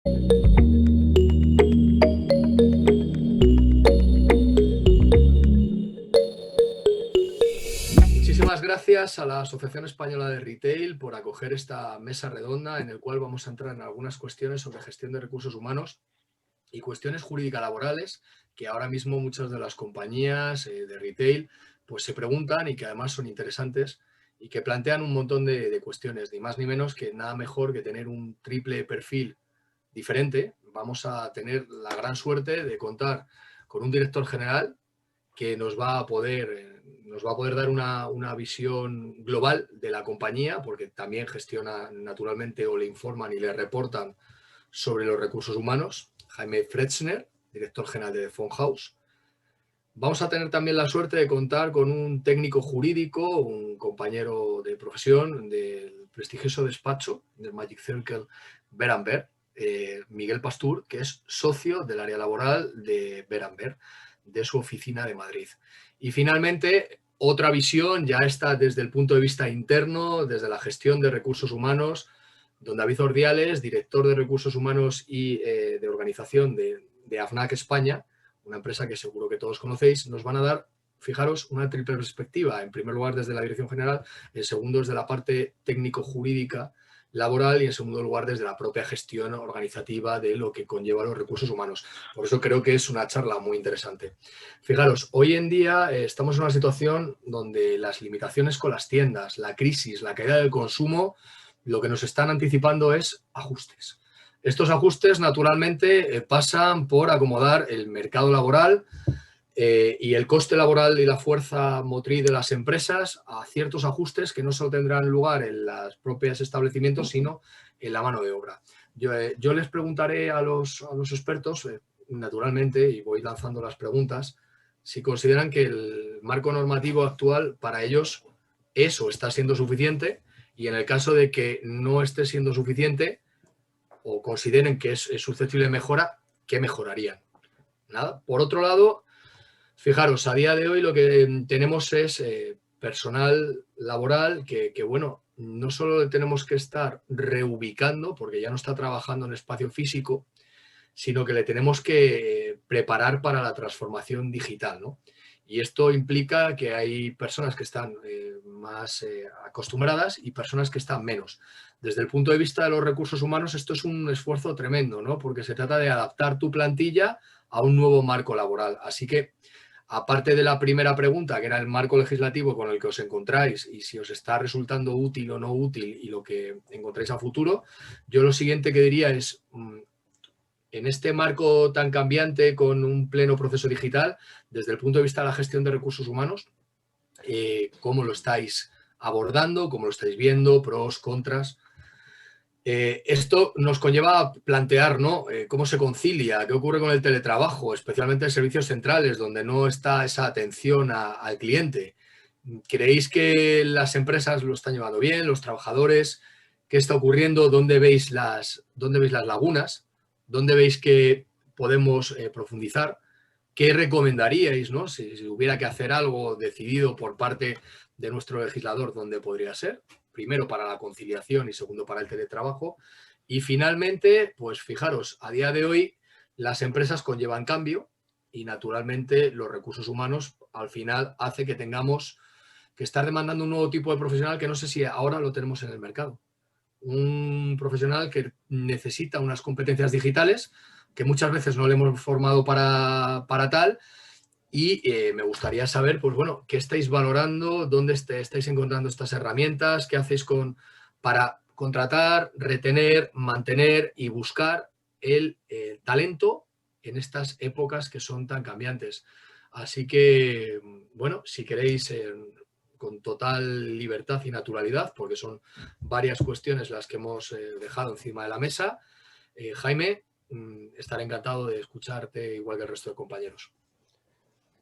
Muchísimas gracias a la Asociación Española de Retail por acoger esta mesa redonda en el cual vamos a entrar en algunas cuestiones sobre gestión de recursos humanos y cuestiones jurídicas laborales que ahora mismo muchas de las compañías de retail pues se preguntan y que además son interesantes y que plantean un montón de cuestiones, ni más ni menos que nada mejor que tener un triple perfil diferente. Vamos a tener la gran suerte de contar con un director general que nos va a poder dar una visión global de la compañía, porque también gestiona naturalmente o le informan y le reportan sobre los recursos humanos. Jaime Fretzner, director general de Phone House. Vamos a tener también la suerte de contar con un técnico jurídico, un compañero de profesión del prestigioso despacho del Magic Circle Berenberg, Miguel Pastur, que es socio del área laboral de Berenberg, de su oficina de Madrid. Y finalmente, otra visión ya está desde el punto de vista interno, desde la gestión de recursos humanos, don David Ordiales, director de recursos humanos y de organización de AFNAC España, una empresa que seguro que todos conocéis. Nos van a dar, fijaros, una triple perspectiva. En primer lugar, desde la dirección general, en segundo, desde la parte técnico-jurídica laboral y en segundo lugar, desde la propia gestión organizativa de lo que conlleva los recursos humanos. Por eso creo que es una charla muy interesante. Fijaros, hoy en día estamos en una situación donde las limitaciones con las tiendas, la crisis, la caída del consumo, lo que nos están anticipando es ajustes. Estos ajustes, naturalmente, pasan por acomodar el mercado laboral y el coste laboral y la fuerza motriz de las empresas a ciertos ajustes que no solo tendrán lugar en los propios establecimientos, sino en la mano de obra. Yo les preguntaré a los expertos, naturalmente, y voy lanzando las preguntas, si consideran que el marco normativo actual para ellos es o está siendo suficiente, y en el caso de que no esté siendo suficiente, o consideren que es susceptible de mejora, ¿qué mejorarían? Nada. Por otro lado, fijaros, a día de hoy lo que tenemos es personal laboral que, bueno, no solo tenemos que estar reubicando, porque ya no está trabajando en espacio físico, sino que le tenemos que preparar para la transformación digital, ¿no? Y esto implica que hay personas que están más acostumbradas y personas que están menos. Desde el punto de vista de los recursos humanos, esto es un esfuerzo tremendo, ¿no? Porque se trata de adaptar tu plantilla a un nuevo marco laboral. Así que, aparte de la primera pregunta, que era el marco legislativo con el que os encontráis y si os está resultando útil o no útil y lo que encontráis a futuro, yo lo siguiente que diría es, en este marco tan cambiante con un pleno proceso digital, desde el punto de vista de la gestión de recursos humanos, ¿cómo lo estáis abordando? ¿Cómo lo estáis viendo? ¿Pros, contras? Esto nos conlleva a plantear, ¿no? ¿Cómo se concilia? ¿Qué ocurre con el teletrabajo? Especialmente en servicios centrales, donde no está esa atención al cliente. ¿Creéis que las empresas lo están llevando bien? ¿Los trabajadores? ¿Qué está ocurriendo? ¿Dónde veis las lagunas? ¿Dónde veis que podemos profundizar? ¿Qué recomendaríais, ¿no? Si hubiera que hacer algo decidido por parte de nuestro legislador, ¿dónde podría ser? Primero para la conciliación y segundo para el teletrabajo. Y finalmente, pues fijaros, a día de hoy las empresas conllevan cambio y naturalmente los recursos humanos al final hace que tengamos que estar demandando un nuevo tipo de profesional que no sé si ahora lo tenemos en el mercado. Un profesional que necesita unas competencias digitales que muchas veces no le hemos formado para tal, y me gustaría saber, pues bueno, qué estáis valorando, dónde estáis encontrando estas herramientas, qué hacéis para contratar, retener, mantener y buscar el talento en estas épocas que son tan cambiantes. Así que, bueno, si queréis, con total libertad y naturalidad, porque son varias cuestiones las que hemos dejado encima de la mesa, Jaime, estaré encantado de escucharte igual que el resto de compañeros.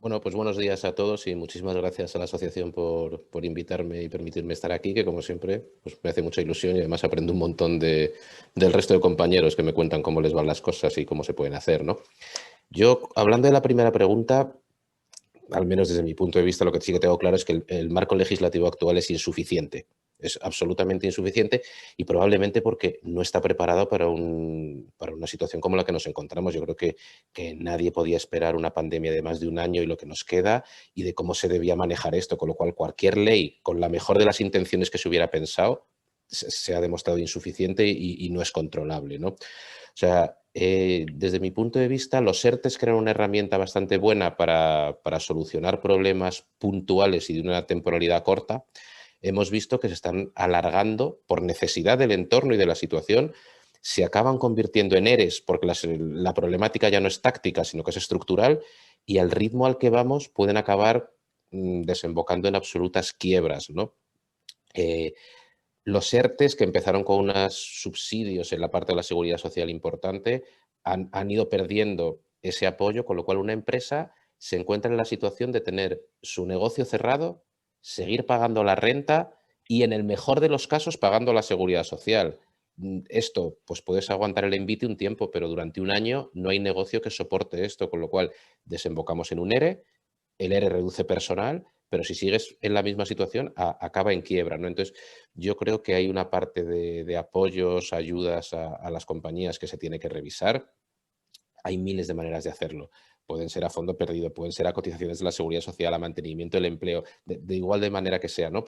Bueno, pues buenos días a todos y muchísimas gracias a la asociación por invitarme y permitirme estar aquí, que como siempre pues me hace mucha ilusión y además aprendo un montón del resto de compañeros que me cuentan cómo les van las cosas y cómo se pueden hacer, ¿no? Yo, hablando de la primera pregunta, al menos desde mi punto de vista, lo que sí que tengo claro es que el marco legislativo actual es insuficiente es absolutamente insuficiente y probablemente porque no está preparado para una situación como la que nos encontramos. Yo creo que nadie podía esperar una pandemia de más de un año y lo que nos queda y de cómo se debía manejar esto, con lo cual cualquier ley, con la mejor de las intenciones que se hubiera pensado, se ha demostrado insuficiente y no es controlable, ¿no? O sea, desde mi punto de vista, los ERTEs, que eran una herramienta bastante buena para solucionar problemas puntuales y de una temporalidad corta, hemos visto que se están alargando por necesidad del entorno y de la situación, se acaban convirtiendo en ERES porque la problemática ya no es táctica, sino que es estructural, y al ritmo al que vamos pueden acabar desembocando en absolutas quiebras, ¿no? Los ERTEs, que empezaron con unos subsidios en la parte de la seguridad social importante, han ido perdiendo ese apoyo, con lo cual una empresa se encuentra en la situación de tener su negocio cerrado, seguir pagando la renta y, en el mejor de los casos, pagando la seguridad social. Esto, pues puedes aguantar el envite un tiempo, pero durante un año no hay negocio que soporte esto, con lo cual desembocamos en un ERE, el ERE reduce personal, pero si sigues en la misma situación, acaba en quiebra, ¿no? Entonces, yo creo que hay una parte de apoyos, ayudas a las compañías que se tiene que revisar. Hay miles de maneras de hacerlo. Pueden ser a fondo perdido, pueden ser a cotizaciones de la seguridad social, a mantenimiento del empleo, de igual de manera que sea, ¿no?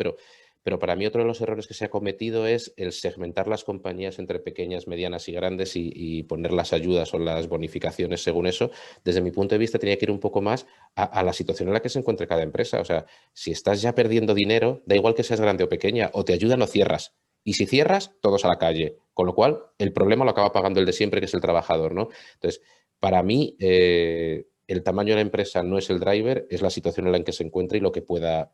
Pero para mí otro de los errores que se ha cometido es el segmentar las compañías entre pequeñas, medianas y grandes y poner las ayudas o las bonificaciones según eso. Desde mi punto de vista tenía que ir un poco más a la situación en la que se encuentre cada empresa. O sea, si estás ya perdiendo dinero, da igual que seas grande o pequeña, o te ayudan o cierras. Y si cierras, todos a la calle. Con lo cual, el problema lo acaba pagando el de siempre, que es el trabajador, ¿no? Entonces, para mí, el tamaño de la empresa no es el driver, es la situación en la que se encuentra y lo que pueda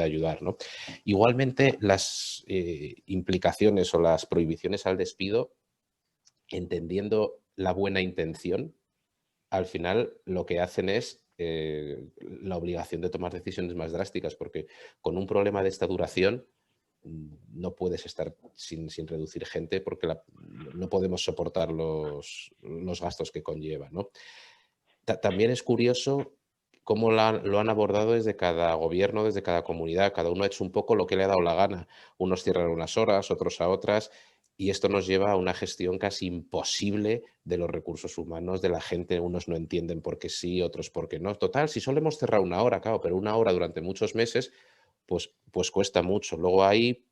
ayudar, ¿no? Igualmente, las implicaciones o las prohibiciones al despido, entendiendo la buena intención, al final lo que hacen es la obligación de tomar decisiones más drásticas, porque con un problema de esta duración no puedes estar sin reducir gente porque no podemos soportar los gastos que conlleva, ¿no? También es curioso cómo lo han abordado desde cada gobierno, desde cada comunidad. Cada uno ha hecho un poco lo que le ha dado la gana. Unos cierran unas horas, otros a otras, y esto nos lleva a una gestión casi imposible de los recursos humanos de la gente. Unos no entienden por qué sí, otros por qué no. Total, si solo hemos cerrado una hora, claro, pero una hora durante muchos meses, pues cuesta mucho. Luego hay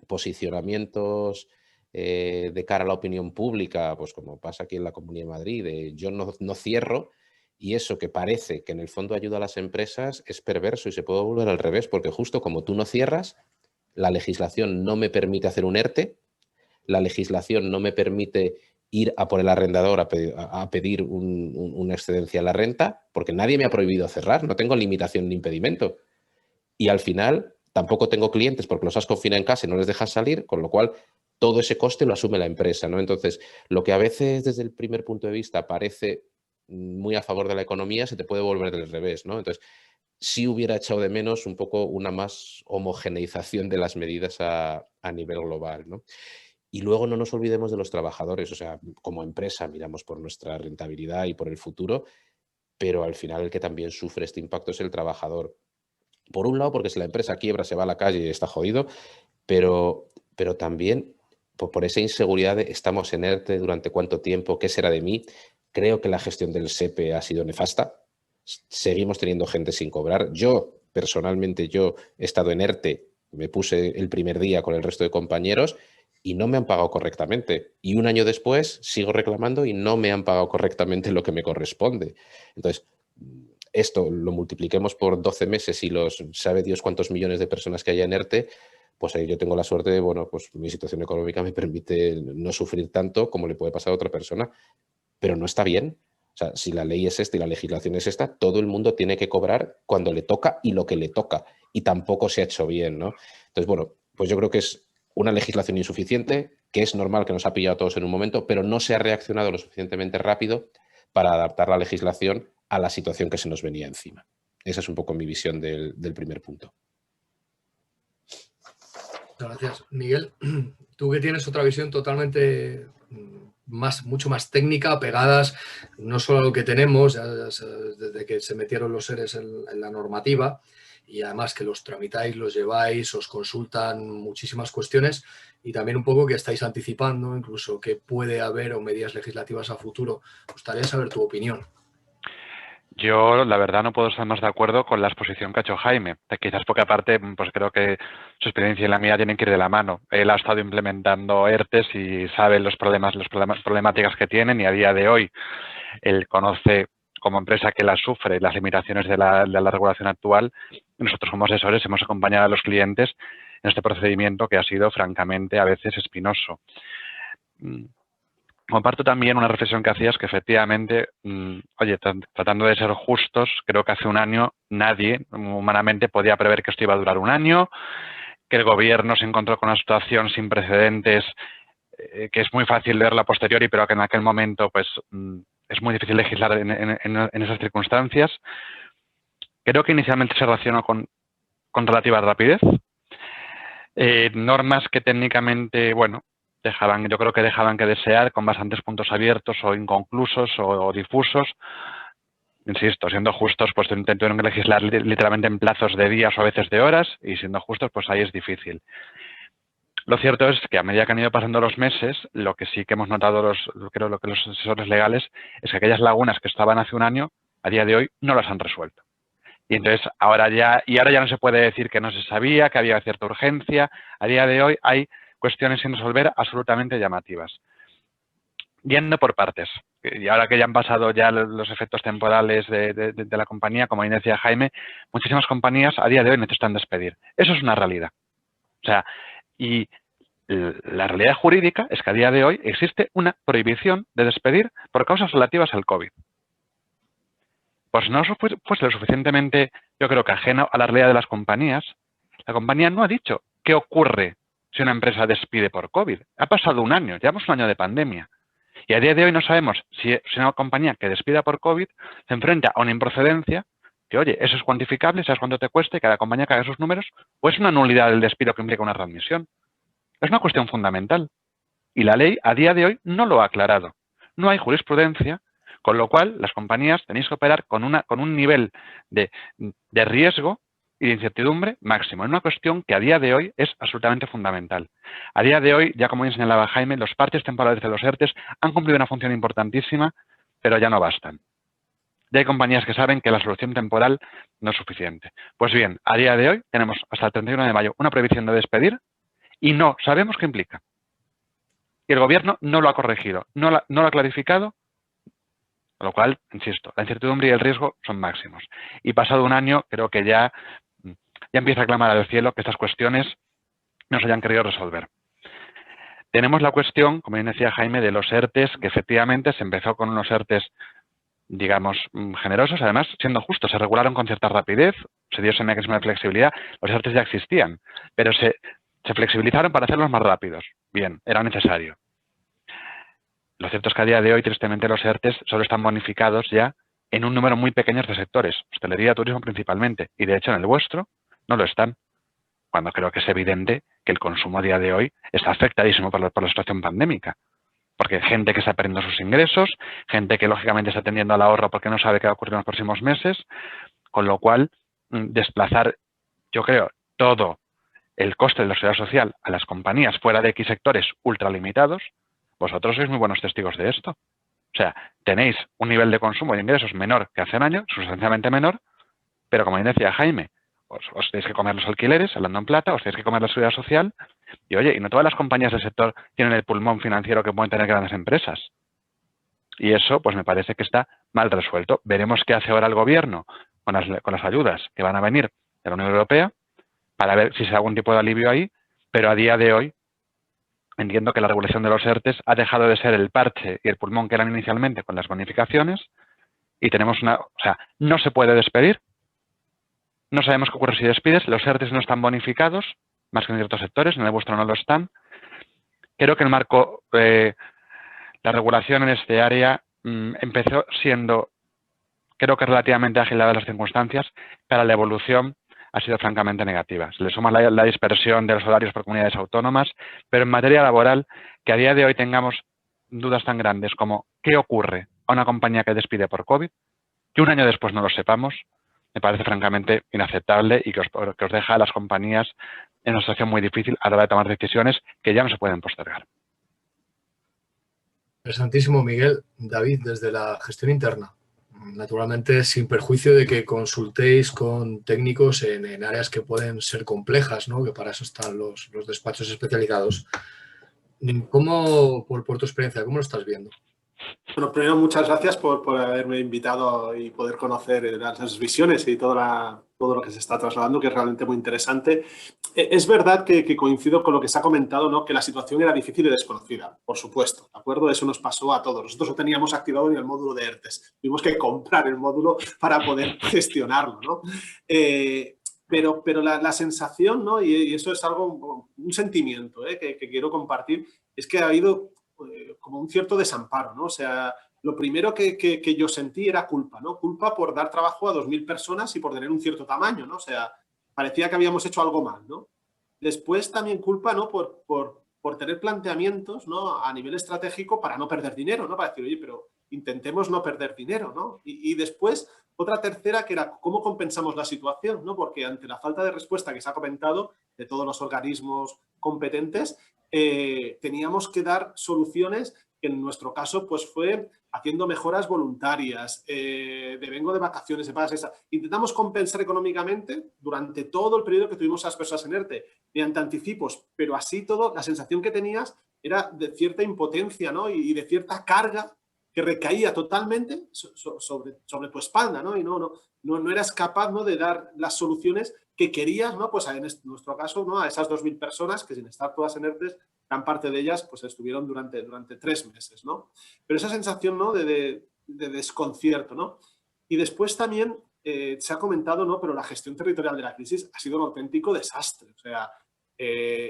posicionamientos de cara a la opinión pública, pues como pasa aquí en la Comunidad de Madrid, de yo no cierro, y eso que parece que en el fondo ayuda a las empresas es perverso y se puede volver al revés, porque justo como tú no cierras, la legislación no me permite hacer un ERTE, la legislación no me permite ir a por el arrendador a pedir una excedencia a la renta, porque nadie me ha prohibido cerrar, no tengo limitación ni impedimento. Y al final tampoco tengo clientes porque los has confinado en casa y no les dejas salir, con lo cual todo ese coste lo asume la empresa, ¿no? Entonces, lo que a veces desde el primer punto de vista parece muy a favor de la economía, se te puede volver del revés, ¿no? Entonces, sí hubiera echado de menos un poco una más homogeneización de las medidas a nivel global, ¿no? Y luego no nos olvidemos de los trabajadores, o sea, como empresa miramos por nuestra rentabilidad y por el futuro, pero al final el que también sufre este impacto es el trabajador. Por un lado, porque si la empresa quiebra, se va a la calle y está jodido, pero también por esa inseguridad de estamos en ERTE, durante cuánto tiempo, qué será de mí. Creo que la gestión del SEPE ha sido nefasta. Seguimos teniendo gente sin cobrar. Personalmente, yo he estado en ERTE, me puse el primer día con el resto de compañeros y no me han pagado correctamente. Y un año después sigo reclamando y no me han pagado correctamente lo que me corresponde. Entonces, esto lo multipliquemos por 12 meses y sabe Dios cuántos millones de personas que haya en ERTE, pues ahí yo tengo la suerte de, bueno, pues mi situación económica me permite no sufrir tanto como le puede pasar a otra persona, pero no está bien. O sea, si la ley es esta y la legislación es esta, todo el mundo tiene que cobrar cuando le toca y lo que le toca, y tampoco se ha hecho bien, ¿no? Entonces, bueno, pues yo creo que es una legislación insuficiente, que es normal que nos ha pillado a todos en un momento, pero no se ha reaccionado lo suficientemente rápido para adaptar la legislación a la situación que se nos venía encima. Esa es un poco mi visión del primer punto. Muchas gracias. Miguel, tú que tienes otra visión totalmente mucho más técnica, pegadas no solo a lo que tenemos, desde que se metieron los seres en la normativa, y además que los tramitáis, los lleváis, os consultan muchísimas cuestiones y también un poco que estáis anticipando incluso que puede haber o medidas legislativas a futuro. Me gustaría saber tu opinión. Yo, la verdad, no puedo estar más de acuerdo con la exposición que ha hecho Jaime. Quizás porque aparte, pues creo que su experiencia y la mía tienen que ir de la mano. Él ha estado implementando ERTES y sabe las problemáticas que tienen, y a día de hoy él conoce como empresa que las sufre las limitaciones de la regulación actual. Nosotros como asesores hemos acompañado a los clientes en este procedimiento que ha sido francamente a veces espinoso. Comparto también una reflexión que hacías, que efectivamente, oye, tratando de ser justos, creo que hace un año nadie humanamente podía prever que esto iba a durar un año, que el gobierno se encontró con una situación sin precedentes, que es muy fácil verla a posteriori, pero que en aquel momento pues es muy difícil legislar en esas circunstancias. Creo que inicialmente se relacionó con relativa rapidez. Normas que técnicamente, bueno, yo creo que dejaban que desear, con bastantes puntos abiertos o inconclusos o difusos. Insisto, siendo justos, pues tuvieron que legislar literalmente en plazos de días o a veces de horas, y siendo justos, pues ahí es difícil. Lo cierto es que a medida que han ido pasando los meses, lo que sí que hemos notado creo lo que los asesores legales es que aquellas lagunas que estaban hace un año, a día de hoy, no las han resuelto. Y entonces ahora ya no se puede decir que no se sabía, que había cierta urgencia. A día de hoy hay cuestiones sin resolver absolutamente llamativas. Yendo por partes, y ahora que ya han pasado ya los efectos temporales de la compañía, como bien decía Jaime, muchísimas compañías a día de hoy necesitan despedir. Eso es una realidad. O sea, y la realidad jurídica es que a día de hoy existe una prohibición de despedir por causas relativas al COVID. Pues no fuese lo suficientemente, yo creo que ajeno a la realidad de las compañías. La compañía no ha dicho qué ocurre si una empresa despide por COVID. Ha pasado un año, llevamos un año de pandemia. Y a día de hoy no sabemos si una compañía que despida por COVID se enfrenta a una improcedencia, que oye, eso es cuantificable, sabes cuánto te cuesta y cada compañía que haga sus números, o es una nulidad del despido que implica una readmisión. Es una cuestión fundamental. Y la ley a día de hoy no lo ha aclarado. No hay jurisprudencia, con lo cual las compañías tenéis que operar con un nivel de riesgo y de incertidumbre máximo, en una cuestión que a día de hoy es absolutamente fundamental. A día de hoy, ya como bien señalaba Jaime, los parches temporales de los ERTES han cumplido una función importantísima, pero ya no bastan. Ya hay compañías que saben que la solución temporal no es suficiente. Pues bien, a día de hoy tenemos hasta el 31 de mayo una prohibición de despedir y no sabemos qué implica. Y el gobierno no lo ha corregido, no lo ha clarificado, con lo cual, insisto, la incertidumbre y el riesgo son máximos. Y pasado un año, creo que ya empieza a clamar al cielo que estas cuestiones no se hayan querido resolver. Tenemos la cuestión, como bien decía Jaime, de los ERTES, que efectivamente se empezó con unos ERTES, digamos, generosos, además, siendo justos, se regularon con cierta rapidez, se dio ese mecanismo de flexibilidad, los ERTES ya existían, pero se flexibilizaron para hacerlos más rápidos. Bien, era necesario. Lo cierto es que a día de hoy, tristemente, los ERTES solo están bonificados ya en un número muy pequeño de sectores, hostelería, turismo principalmente, y de hecho en el vuestro no lo están, cuando creo que es evidente que el consumo a día de hoy está afectadísimo por la situación pandémica. Porque hay gente que está perdiendo sus ingresos, gente que lógicamente está tendiendo al ahorro porque no sabe qué va a ocurrir en los próximos meses, con lo cual desplazar, yo creo, todo el coste de la seguridad social a las compañías fuera de X sectores ultralimitados, vosotros sois muy buenos testigos de esto. O sea, tenéis un nivel de consumo y de ingresos menor que hace un año, sustancialmente menor, pero como bien decía Jaime, os tenéis que comer los alquileres, hablando en plata, os tenéis que comer la seguridad social, y oye, y no todas las compañías del sector tienen el pulmón financiero que pueden tener grandes empresas. Y eso, pues me parece que está mal resuelto. Veremos qué hace ahora el gobierno con las ayudas que van a venir de la Unión Europea, para ver si se da algún tipo de alivio ahí, pero a día de hoy entiendo que la regulación de los ERTES ha dejado de ser el parche y el pulmón que eran inicialmente con las bonificaciones, y tenemos o sea, no se puede despedir. No sabemos qué ocurre si despides, los ERTES no están bonificados, más que en ciertos sectores, en el vuestro no lo están. Creo que el marco, la regulación en este área empezó siendo, creo que relativamente ágil dadas las circunstancias, pero la evolución ha sido francamente negativa. Se le suma la dispersión de los horarios por comunidades autónomas, pero en materia laboral, que a día de hoy tengamos dudas tan grandes como qué ocurre a una compañía que despide por COVID, que un año después no lo sepamos, me parece francamente inaceptable y que os deja a las compañías en una situación muy difícil a la hora de tomar decisiones que ya no se pueden postergar. Interesantísimo, Miguel. David, desde la gestión interna, naturalmente sin perjuicio de que consultéis con técnicos en áreas que pueden ser complejas, ¿no? Que para eso están los despachos especializados. ¿Cómo, por tu experiencia, cómo lo estás viendo? Bueno, primero muchas gracias por haberme invitado y poder conocer las visiones y todo lo que se está trasladando, que es realmente muy interesante. Es verdad que coincido con lo que se ha comentado, ¿no? Que la situación era difícil y desconocida, por supuesto, ¿de acuerdo? Eso nos pasó a todos. Nosotros no teníamos activado ni el módulo de ERTES. Tuvimos que comprar el módulo para poder gestionarlo, ¿no? Pero la sensación, ¿no? Y eso es algo, un sentimiento que quiero compartir, es que ha habido como un cierto desamparo, ¿no? O sea, lo primero que yo sentí era culpa, ¿no? Culpa por dar trabajo a 2.000 personas y por tener un cierto tamaño, ¿no? O sea, parecía que habíamos hecho algo mal, ¿no? Después también culpa, ¿no? Por tener planteamientos, ¿no? A nivel estratégico para no perder dinero, ¿no? Para decir, oye, pero intentemos no perder dinero, ¿no? Y después, otra tercera que era cómo compensamos la situación, ¿no? Porque ante la falta de respuesta que se ha comentado de todos los organismos competentes, teníamos que dar soluciones que en nuestro caso pues fue haciendo mejoras voluntarias, vengo de vacaciones, de pagas extra. Intentamos compensar económicamente durante todo el periodo que tuvimos a las personas en ERTE, mediante anticipos, pero así todo, la sensación que tenías era de cierta impotencia, ¿no? Y de cierta carga que recaía totalmente sobre tu espalda, ¿no? Y no eras capaz, ¿no? De dar las soluciones que querías, ¿no? Pues en nuestro caso, ¿no? A esas 2.000 personas que sin estar todas en ERTE, gran parte de ellas pues estuvieron durante 3 meses, ¿no? Pero esa sensación, ¿no? de desconcierto, ¿no? Y después también se ha comentado, ¿no? Pero la gestión territorial de la crisis ha sido un auténtico desastre. O sea,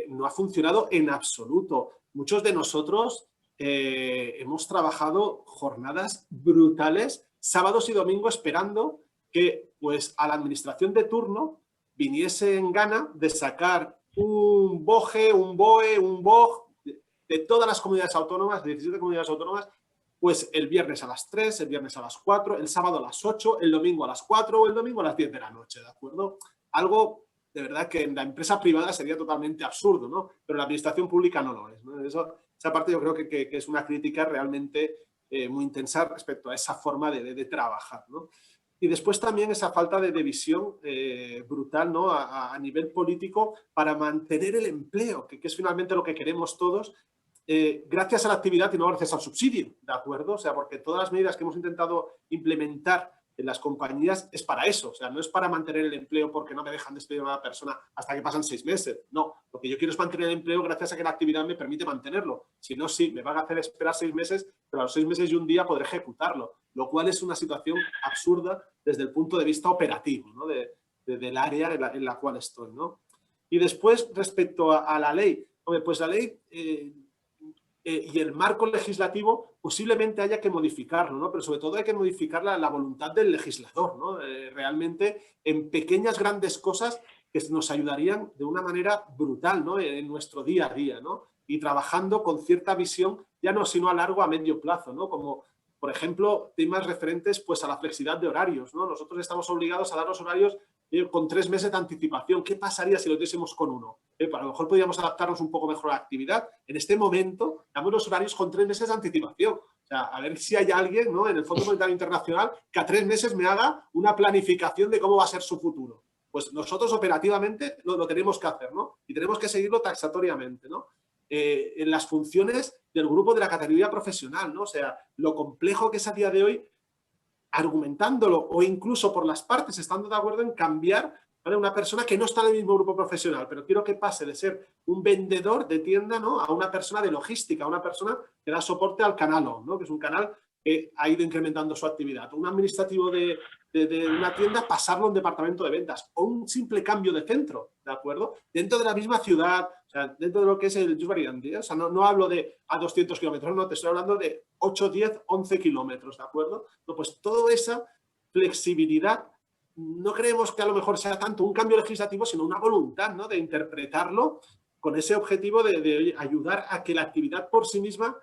no ha funcionado en absoluto. Muchos de nosotros hemos trabajado jornadas brutales, sábados y domingos, esperando que pues, a la administración de turno viniese en gana de sacar un BOGE, un BOE, un BOG de todas las comunidades autónomas, de 17 comunidades autónomas, pues el viernes a las 3, el viernes a las 4, el sábado a las 8, el domingo a las 4 o el domingo a las 10 de la noche, ¿de acuerdo? Algo de verdad que en la empresa privada sería totalmente absurdo, ¿no? Pero en la administración pública no lo es, ¿no? Esa parte yo creo que es una crítica realmente muy intensa respecto a esa forma de trabajar, ¿no? Y después también esa falta de visión brutal, ¿no? A nivel político para mantener el empleo, que es finalmente lo que queremos todos, gracias a la actividad y no gracias al subsidio, ¿de acuerdo? O sea, porque todas las medidas que hemos intentado implementar en las compañías es para eso, o sea, no es para mantener el empleo porque no me dejan despedir a una persona hasta que pasan 6 meses, no, lo que yo quiero es mantener el empleo gracias a que la actividad me permite mantenerlo, si no, sí, me van a hacer esperar 6 meses, pero a los 6 meses y un día podré ejecutarlo, lo cual es una situación absurda desde el punto de vista operativo, ¿no? Del área en la cual estoy, ¿no? Y después, respecto a la ley, pues la ley y el marco legislativo posiblemente haya que modificarlo, ¿no? Pero sobre todo hay que modificar la voluntad del legislador, ¿no? Realmente en pequeñas, grandes cosas que nos ayudarían de una manera brutal, ¿no? En nuestro día a día, ¿no? Y trabajando con cierta visión, ya no sino a largo, a medio plazo, ¿no? Como, por ejemplo, temas referentes pues, a la flexibilidad de horarios, ¿no? Nosotros estamos obligados a dar los horarios con 3 meses de anticipación. ¿Qué pasaría si lo diésemos con 1? A lo mejor podríamos adaptarnos un poco mejor a la actividad. En este momento, damos los horarios con 3 meses de anticipación. O sea, a ver si hay alguien, ¿no? En el Fondo Monetario Internacional que a 3 meses me haga una planificación de cómo va a ser su futuro. Pues nosotros operativamente lo tenemos que hacer, ¿no? Y tenemos que seguirlo taxatoriamente, ¿no? En las funciones del grupo de la categoría profesional, ¿no? O sea, lo complejo que es a día de hoy argumentándolo o incluso por las partes estando de acuerdo en cambiar, ¿vale? Una persona que no está en el mismo grupo profesional, pero quiero que pase de ser un vendedor de tienda, ¿no? A una persona de logística, a una persona que da soporte al canal ON, ¿no? Que es un canal que ha ido incrementando su actividad. Un administrativo de una tienda, pasarlo a un departamento de ventas o un simple cambio de centro, ¿de acuerdo? Dentro de la misma ciudad, o sea, dentro de lo que es el Just Variante, o sea, no hablo de a 200 kilómetros, no, te estoy hablando de 8, 10, 11 kilómetros, ¿de acuerdo? No, pues toda esa flexibilidad, no creemos que a lo mejor sea tanto un cambio legislativo, sino una voluntad, ¿no? De interpretarlo con ese objetivo de ayudar a que la actividad por sí misma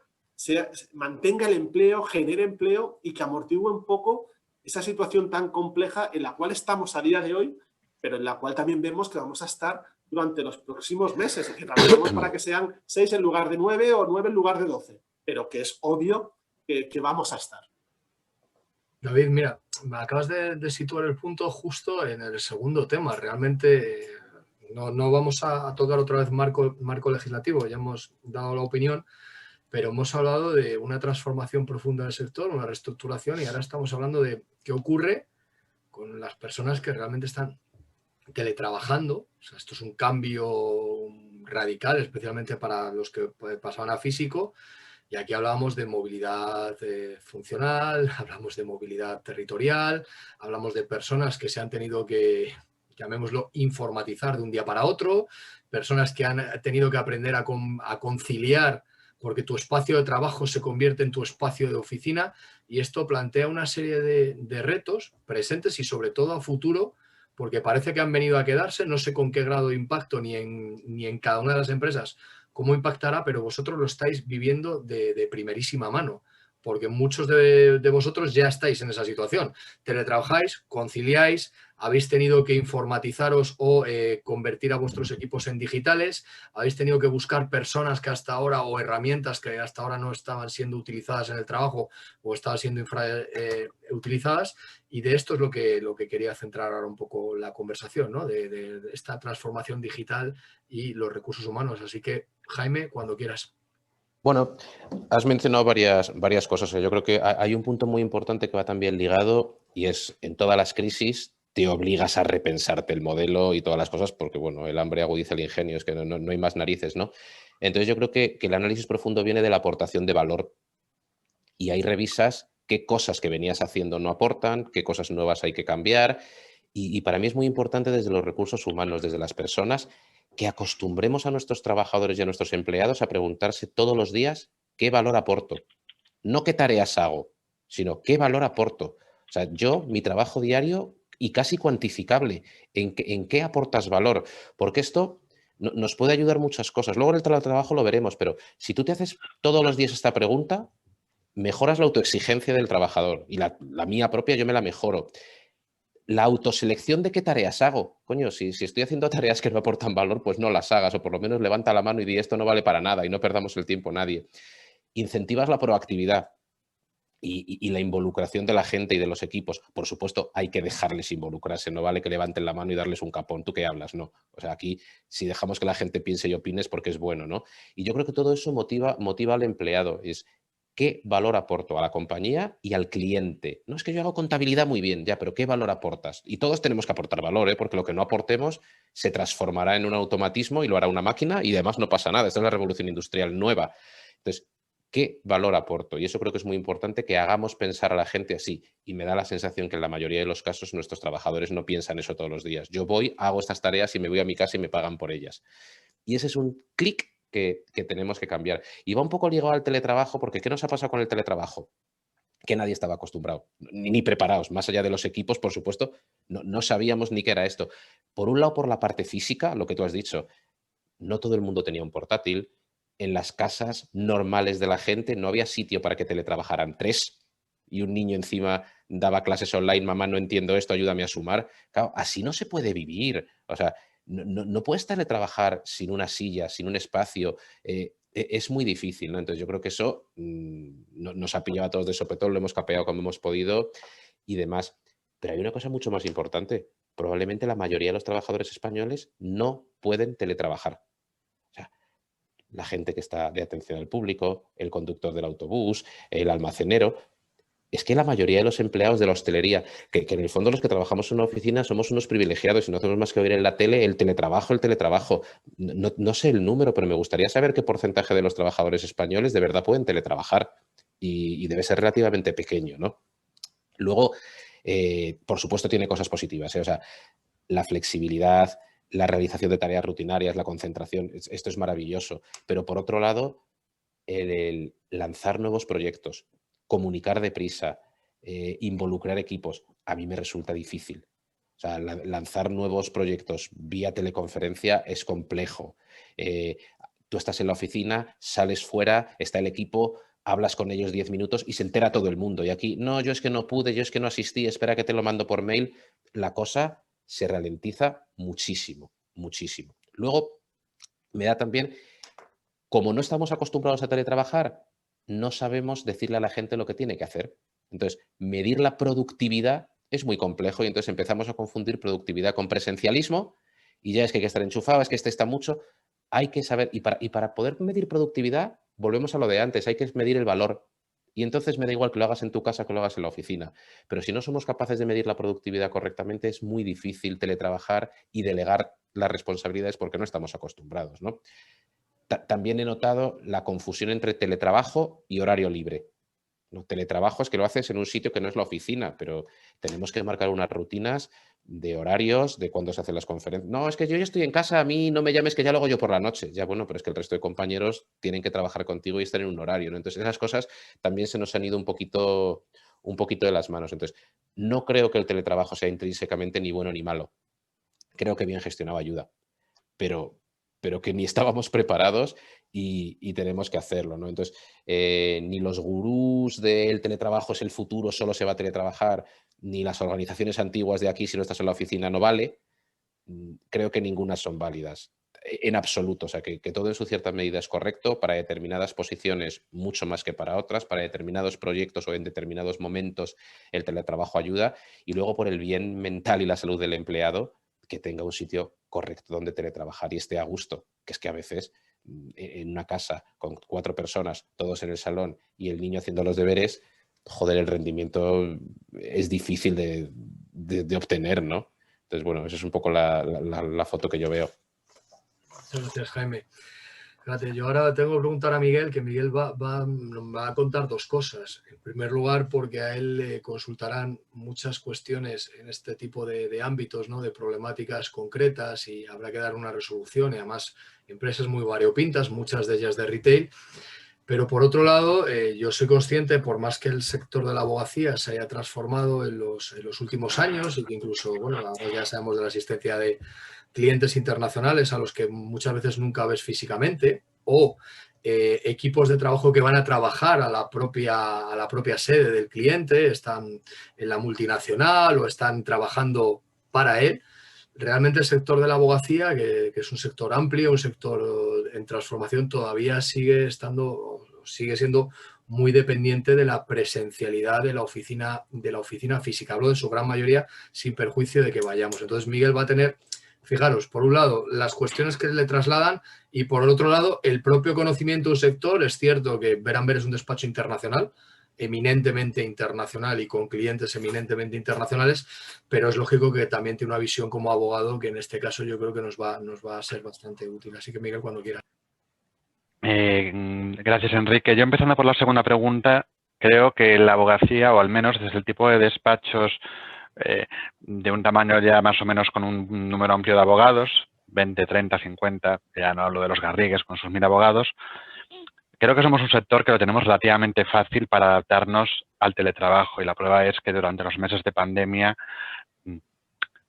mantenga el empleo, genere empleo y que amortigue un poco esa situación tan compleja en la cual estamos a día de hoy, pero en la cual también vemos que vamos a estar durante los próximos meses, que trabajamos para que sean 6 en lugar de 9 o 9 en lugar de 12, pero que es obvio que vamos a estar. David, mira, me acabas de situar el punto justo en el segundo tema. Realmente no vamos a tocar otra vez marco legislativo, ya hemos dado la opinión, pero hemos hablado de una transformación profunda del sector, una reestructuración, y ahora estamos hablando de qué ocurre con las personas que realmente están teletrabajando. O sea, esto es un cambio radical, especialmente para los que pasaban a físico. Y aquí hablábamos de movilidad funcional, hablamos de movilidad territorial, hablamos de personas que se han tenido que, llamémoslo, informatizar de un día para otro, personas que han tenido que aprender a conciliar porque tu espacio de trabajo se convierte en tu espacio de oficina, y esto plantea una serie de retos presentes y sobre todo a futuro, porque parece que han venido a quedarse. No sé con qué grado de impacto ni en cada una de las empresas cómo impactará, pero vosotros lo estáis viviendo de primerísima mano, porque muchos de vosotros ya estáis en esa situación. Teletrabajáis, conciliáis, habéis tenido que informatizaros o convertir a vuestros equipos en digitales, habéis tenido que buscar personas que hasta ahora, o herramientas que hasta ahora no estaban siendo utilizadas en el trabajo o estaban siendo utilizadas, y de esto es lo que quería centrar ahora un poco la conversación, ¿no? De esta transformación digital y los recursos humanos. Así que, Jaime, cuando quieras. Bueno, has mencionado varias cosas. Yo creo que hay un punto muy importante que va también ligado, y es en todas las crisis te obligas a repensarte el modelo y todas las cosas, porque bueno, el hambre agudiza el ingenio, es que no hay más narices, ¿no? Entonces yo creo que el análisis profundo viene de la aportación de valor, y ahí revisas qué cosas que venías haciendo no aportan, qué cosas nuevas hay que cambiar, y para mí es muy importante desde los recursos humanos, desde las personas, que acostumbremos a nuestros trabajadores y a nuestros empleados a preguntarse todos los días qué valor aporto. No qué tareas hago, sino qué valor aporto. O sea, mi trabajo diario y casi cuantificable, ¿en qué aportas valor? Porque esto nos puede ayudar muchas cosas. Luego en el trabajo lo veremos, pero si tú te haces todos los días esta pregunta, mejoras la autoexigencia del trabajador, y la mía propia yo me la mejoro. La autoselección de qué tareas hago. Coño, si estoy haciendo tareas que no aportan valor, pues no las hagas, o por lo menos levanta la mano y di esto no vale para nada y no perdamos el tiempo nadie. Incentivas la proactividad y la involucración de la gente y de los equipos. Por supuesto, hay que dejarles involucrarse, no vale que levanten la mano y darles un capón. ¿Tú qué hablas? No. O sea, aquí si dejamos que la gente piense y opine es porque es bueno, ¿no? Y yo creo que todo eso motiva al empleado. Es qué valor aporto a la compañía y al cliente. No es que yo hago contabilidad muy bien, ya, pero ¿qué valor aportas? Y todos tenemos que aportar valor, ¿eh? Porque lo que no aportemos se transformará en un automatismo y lo hará una máquina, y además no pasa nada. Esta es la revolución industrial nueva. Entonces, ¿qué valor aporto? Y eso creo que es muy importante, que hagamos pensar a la gente así. Y me da la sensación que en la mayoría de los casos nuestros trabajadores no piensan eso todos los días. Yo voy, hago estas tareas y me voy a mi casa y me pagan por ellas. Y ese es un clic que tenemos que cambiar. Y va un poco ligado al teletrabajo, porque ¿qué nos ha pasado con el teletrabajo? Que nadie estaba acostumbrado, ni preparados, más allá de los equipos, por supuesto, no sabíamos ni qué era esto. Por un lado, por la parte física, lo que tú has dicho, no todo el mundo tenía un portátil. En las casas normales de la gente no había sitio para que teletrabajaran 3 y un niño encima daba clases online, mamá, no entiendo esto, ayúdame a sumar. Claro, así no se puede vivir. O sea, no puedes teletrabajar sin una silla, sin un espacio. Es muy difícil, ¿no? Entonces yo creo que eso nos ha pillado a todos de sopetón, lo hemos capeado como hemos podido y demás. Pero hay una cosa mucho más importante. Probablemente la mayoría de los trabajadores españoles no pueden teletrabajar. O sea, la gente que está de atención al público, el conductor del autobús, el almacenero. Es que la mayoría de los empleados de la hostelería, que en el fondo los que trabajamos en una oficina somos unos privilegiados y no hacemos más que oír en la tele el teletrabajo. No sé el número, pero me gustaría saber qué porcentaje de los trabajadores españoles de verdad pueden teletrabajar, y debe ser relativamente pequeño, ¿no? Luego, por supuesto, tiene cosas positivas, ¿eh? O sea, la flexibilidad, la realización de tareas rutinarias, la concentración, esto es maravilloso. Pero por otro lado, el lanzar nuevos proyectos, comunicar deprisa, involucrar equipos, a mí me resulta difícil. O sea, lanzar nuevos proyectos vía teleconferencia es complejo. Tú estás en la oficina, sales fuera, está el equipo, hablas con ellos 10 minutos y se entera todo el mundo. Y aquí, no, yo es que no pude, yo es que no asistí, espera que te lo mando por mail. La cosa se ralentiza muchísimo, muchísimo. Luego, me da también, como no estamos acostumbrados a teletrabajar, no sabemos decirle a la gente lo que tiene que hacer. Entonces, medir la productividad es muy complejo y entonces empezamos a confundir productividad con presencialismo y ya es que hay que estar enchufado, es que este está mucho. Hay que saber, y para poder medir productividad, volvemos a lo de antes, hay que medir el valor. Y entonces me da igual que lo hagas en tu casa que lo hagas en la oficina. Pero si no somos capaces de medir la productividad correctamente, es muy difícil teletrabajar y delegar las responsabilidades porque no estamos acostumbrados, ¿no? También he notado la confusión entre teletrabajo y horario libre. ¿No? Teletrabajo es que lo haces en un sitio que no es la oficina, pero tenemos que marcar unas rutinas de horarios, de cuándo se hacen las conferencias. No, es que yo ya estoy en casa, a mí no me llames que ya lo hago yo por la noche. Ya bueno, pero es que el resto de compañeros tienen que trabajar contigo y estar en un horario, ¿no? Entonces esas cosas también se nos han ido un poquito de las manos. Entonces no creo que el teletrabajo sea intrínsecamente ni bueno ni malo. Creo que bien gestionado ayuda, pero que ni estábamos preparados y tenemos que hacerlo, ¿no? Entonces, ni los gurús del teletrabajo es el futuro, solo se va a teletrabajar, ni las organizaciones antiguas de aquí, si no estás en la oficina, no vale. Creo que ninguna son válidas, en absoluto. O sea, que todo en su cierta medida es correcto para determinadas posiciones, mucho más que para otras, para determinados proyectos o en determinados momentos el teletrabajo ayuda, y luego por el bien mental y la salud del empleado, que tenga un sitio correcto donde teletrabajar y esté a gusto, que es que a veces en una casa con 4 personas, todos en el salón y el niño haciendo los deberes, joder, el rendimiento es difícil de obtener, ¿no? Entonces, bueno, esa es un poco la foto que yo veo. Muchas gracias, Jaime. Fíjate, yo ahora tengo que preguntar a Miguel, que Miguel va a contar 2 cosas. En primer lugar, porque a él le consultarán muchas cuestiones en este tipo de ámbitos, ¿no? De problemáticas concretas y habrá que dar una resolución. Y además, empresas muy variopintas, muchas de ellas de retail. Pero por otro lado, yo soy consciente, por más que el sector de la abogacía se haya transformado en los últimos años y que incluso, bueno, ahora ya sabemos de la existencia de clientes internacionales a los que muchas veces nunca ves físicamente, o equipos de trabajo que van a trabajar a la propia sede del cliente, están en la multinacional o están trabajando para él. Realmente el sector de la abogacía, que es un sector amplio, un sector en transformación, todavía sigue siendo muy dependiente de la presencialidad de la oficina física. Hablo de su gran mayoría sin perjuicio de que vayamos. Entonces Miguel va a tener, fijaros, por un lado, las cuestiones que le trasladan y por el otro lado, el propio conocimiento de un sector. Es cierto que Berenberg es un despacho internacional, eminentemente internacional y con clientes eminentemente internacionales, pero es lógico que también tiene una visión como abogado que en este caso yo creo que nos va a ser bastante útil. Así que Miguel, cuando quiera. Gracias, Enrique. Yo empezando por la segunda pregunta, creo que la abogacía, o al menos desde el tipo de despachos de un tamaño ya más o menos con un número amplio de abogados, 20, 30, 50, ya no hablo de los Garrigues con sus 1000 abogados, creo que somos un sector que lo tenemos relativamente fácil para adaptarnos al teletrabajo, y la prueba es que durante los meses de pandemia,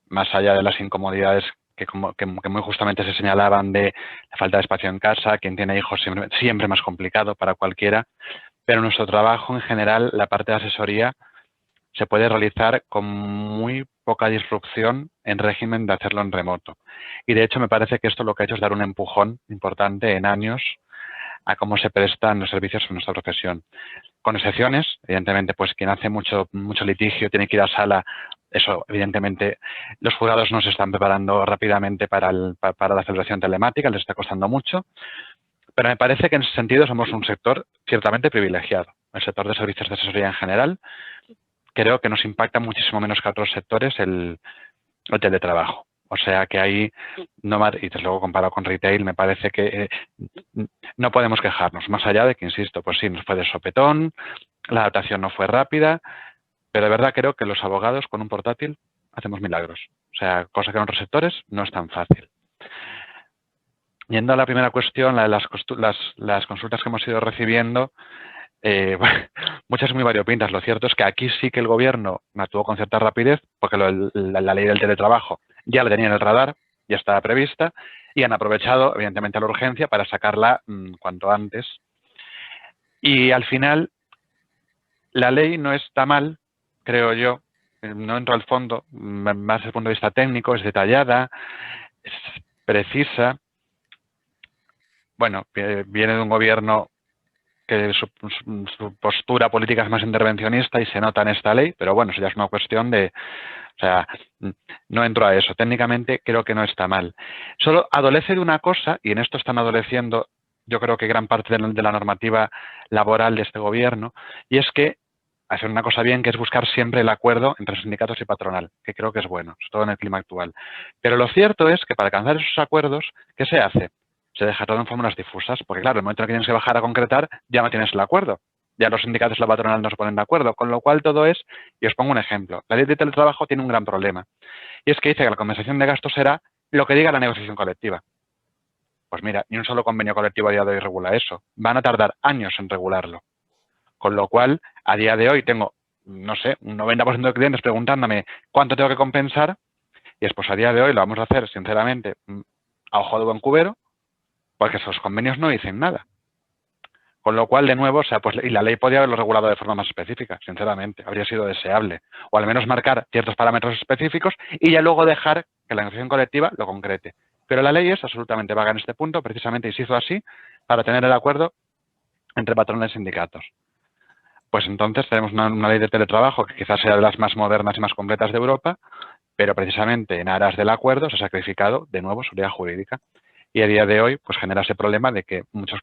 más allá de las incomodidades que muy justamente se señalaban de la falta de espacio en casa, quien tiene hijos siempre más complicado para cualquiera, pero nuestro trabajo en general, la parte de asesoría, se puede realizar con muy poca disrupción en régimen de hacerlo en remoto. Y de hecho me parece que esto lo que ha hecho es dar un empujón importante en años a cómo se prestan los servicios en nuestra profesión. Con excepciones, evidentemente, pues quien hace mucho litigio tiene que ir a sala. Eso, evidentemente, los juzgados no se están preparando rápidamente para la celebración telemática, les está costando mucho. Pero me parece que en ese sentido somos un sector ciertamente privilegiado. El sector de servicios de asesoría en general, creo que nos impacta muchísimo menos que a otros sectores el teletrabajo. O sea que ahí, y desde luego comparado con retail, me parece que no podemos quejarnos, más allá de que, insisto, pues sí, nos fue de sopetón, la adaptación no fue rápida, pero de verdad creo que los abogados con un portátil hacemos milagros. O sea, cosa que en otros sectores no es tan fácil. Yendo a la primera cuestión, la de las consultas que hemos ido recibiendo, muchas muy variopintas. Lo cierto es que aquí sí que el gobierno actuó con cierta rapidez, porque la ley del teletrabajo ya la tenía en el radar, ya estaba prevista, y han aprovechado, evidentemente, la urgencia para sacarla cuanto antes. Y al final, la ley no está mal, creo yo, no entro al fondo, más desde el punto de vista técnico, es detallada, es precisa. Bueno, viene de un gobierno que su postura política es más intervencionista y se nota en esta ley, pero bueno, eso ya es una cuestión de, o sea, no entro a eso. Técnicamente creo que no está mal. Solo adolece de una cosa, y en esto están adoleciendo yo creo que gran parte de la normativa laboral de este gobierno, y es que hacer una cosa bien, que es buscar siempre el acuerdo entre sindicatos y patronal, que creo que es bueno, sobre todo en el clima actual. Pero lo cierto es que para alcanzar esos acuerdos, ¿qué se hace? Se deja todo en fórmulas difusas, porque claro, el momento en que tienes que bajar a concretar, ya no tienes el acuerdo. Ya los sindicatos y la patronal no se ponen de acuerdo, con lo cual todo es, y os pongo un ejemplo, la ley de teletrabajo tiene un gran problema, y es que dice que la compensación de gastos será lo que diga la negociación colectiva. Pues mira, ni un solo convenio colectivo a día de hoy regula eso. Van a tardar años en regularlo. Con lo cual, a día de hoy tengo, no sé, un 90% de clientes preguntándome cuánto tengo que compensar, y después a día de hoy lo vamos a hacer, sinceramente, a ojo de buen cubero, porque esos convenios no dicen nada. Con lo cual, de nuevo, o sea, pues, y la ley podría haberlo regulado de forma más específica, sinceramente, habría sido deseable. O al menos marcar ciertos parámetros específicos y ya luego dejar que la negociación colectiva lo concrete. Pero la ley es absolutamente vaga en este punto, precisamente, y se hizo así para tener el acuerdo entre patrones y sindicatos. Pues entonces tenemos una ley de teletrabajo que quizás sea de las más modernas y más completas de Europa, pero precisamente en aras del acuerdo se ha sacrificado de nuevo seguridad jurídica. Y a día de hoy pues genera ese problema de que muchas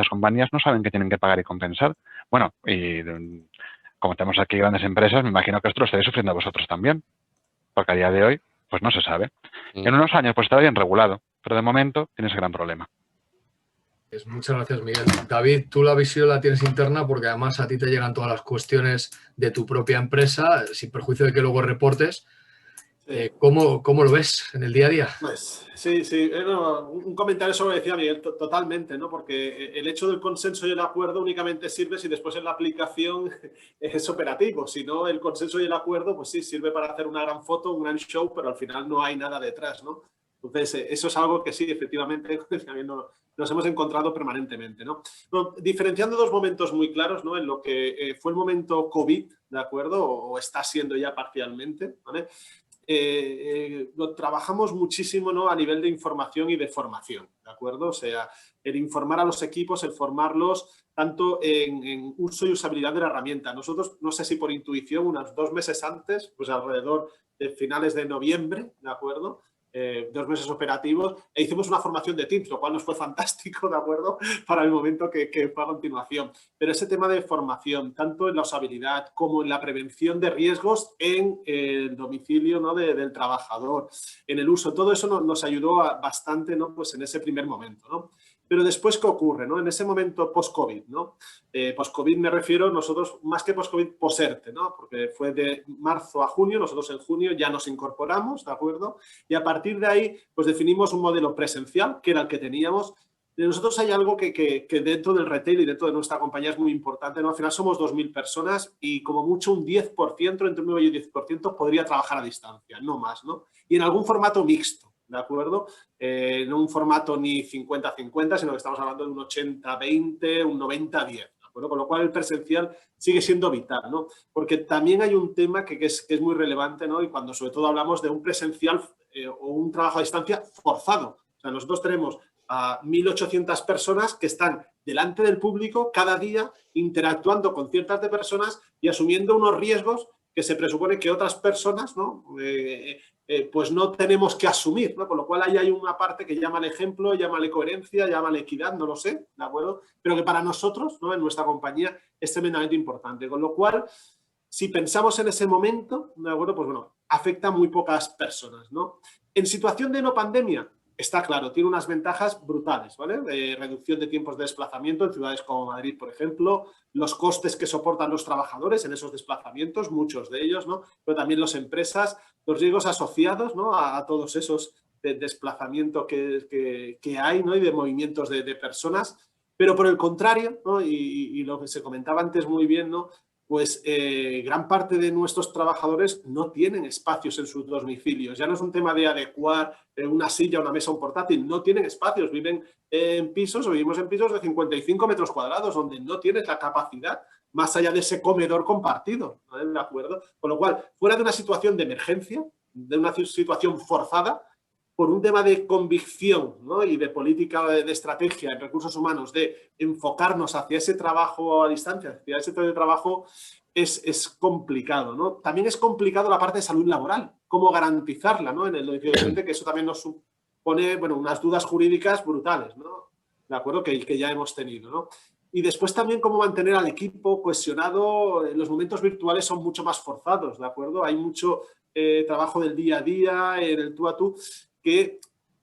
compañías no saben qué tienen que pagar y compensar. Bueno, y como tenemos aquí grandes empresas, me imagino que esto lo estaréis sufriendo vosotros también, porque a día de hoy pues no se sabe. En unos años pues estará bien regulado, pero de momento tienes gran problema. Pues muchas gracias, Miguel. David, tú la visión la tienes interna porque además a ti te llegan todas las cuestiones de tu propia empresa, sin perjuicio de que luego reportes. ¿Cómo lo ves en el día a día? Pues sí, sí. No, un comentario sobre lo que decía Miguel, totalmente, ¿no? Porque el hecho del consenso y el acuerdo únicamente sirve si después en la aplicación es operativo. Si no, el consenso y el acuerdo, pues sí, sirve para hacer una gran foto, un gran show, pero al final no hay nada detrás, ¿no? Entonces, eso es algo que sí, efectivamente, también nos hemos encontrado permanentemente, ¿no? Bueno, diferenciando dos momentos muy claros, ¿no? En lo que fue el momento COVID, ¿de acuerdo? O está siendo ya parcialmente, ¿vale? Lo trabajamos muchísimo, ¿no? A nivel de información y de formación, ¿de acuerdo? O sea, el informar a los equipos, el formarlos tanto en uso y usabilidad de la herramienta. Nosotros, no sé si por intuición, unos 2 meses antes, pues alrededor de finales de noviembre, ¿de acuerdo? 2 meses operativos, e hicimos una formación de Teams, lo cual nos fue fantástico, ¿de acuerdo? Para el momento que fue a continuación. Pero ese tema de formación, tanto en la usabilidad como en la prevención de riesgos en el domicilio, ¿no? del trabajador, en el uso, todo eso nos ayudó bastante, ¿no? Pues en ese primer momento, ¿no? Pero después, ¿qué ocurre, ¿no? En ese momento post-COVID, ¿no? Post-COVID me refiero, nosotros, más que post-COVID, post-ERTE, ¿no? Porque fue de marzo a junio, nosotros en junio ya nos incorporamos, ¿de acuerdo? Y a partir de ahí, pues definimos un modelo presencial, que era el que teníamos. De nosotros hay algo que dentro del retail y dentro de nuestra compañía es muy importante, ¿no? Al final somos 2.000 personas y como mucho un 10%, entre un 9 y un 10% podría trabajar a distancia, no más, ¿no? Y en algún formato mixto, ¿de acuerdo? No un formato ni 50-50, sino que estamos hablando de un 80-20, un 90-10. Con lo cual el presencial sigue siendo vital, ¿no? Porque también hay un tema que es muy relevante, ¿no? Y cuando sobre todo hablamos de un presencial o un trabajo a distancia forzado. O sea, nosotros tenemos a 1.800 personas que están delante del público cada día interactuando con ciertas de personas y asumiendo unos riesgos que se presupone que otras personas, ¿no? Pues no tenemos que asumir, ¿no? Con lo cual ahí hay una parte que llámale ejemplo, llámale coherencia, llámale equidad, no lo sé, ¿de acuerdo? Pero que para nosotros, ¿no? En nuestra compañía es tremendamente importante. Con lo cual, si pensamos en ese momento, ¿de acuerdo? Pues bueno, afecta a muy pocas personas, ¿no? En situación de no pandemia, está claro, tiene unas ventajas brutales, ¿vale? De reducción de tiempos de desplazamiento en ciudades como Madrid, por ejemplo, los costes que soportan los trabajadores en esos desplazamientos, muchos de ellos, ¿no? Pero también las empresas, los riesgos asociados, ¿no? A todos esos de desplazamiento que hay, ¿no? Y de movimientos de personas. Pero por el contrario, ¿no? Y lo que se comentaba antes muy bien, ¿no? pues gran parte de nuestros trabajadores no tienen espacios en sus domicilios. Ya no es un tema de adecuar una silla, una mesa, un portátil, no tienen espacios, viven en pisos o vivimos en pisos de 55 metros cuadrados donde no tienes la capacidad más allá de ese comedor compartido, ¿vale? ¿De acuerdo? Con lo cual, fuera de una situación de emergencia, de una situación forzada, por un tema de convicción, ¿no? Y de política de estrategia en recursos humanos, de enfocarnos hacia ese trabajo a distancia, hacia ese teletrabajo, es complicado, ¿no? También es complicado la parte de salud laboral, cómo garantizarla, ¿no? En el docente, que eso también nos supone, bueno, unas dudas jurídicas brutales, ¿no? ¿De acuerdo? Que ya hemos tenido, ¿no? Y después también cómo mantener al equipo cohesionado. Los momentos virtuales son mucho más forzados, ¿de acuerdo? Hay mucho trabajo del día a día, en el tú a tú, que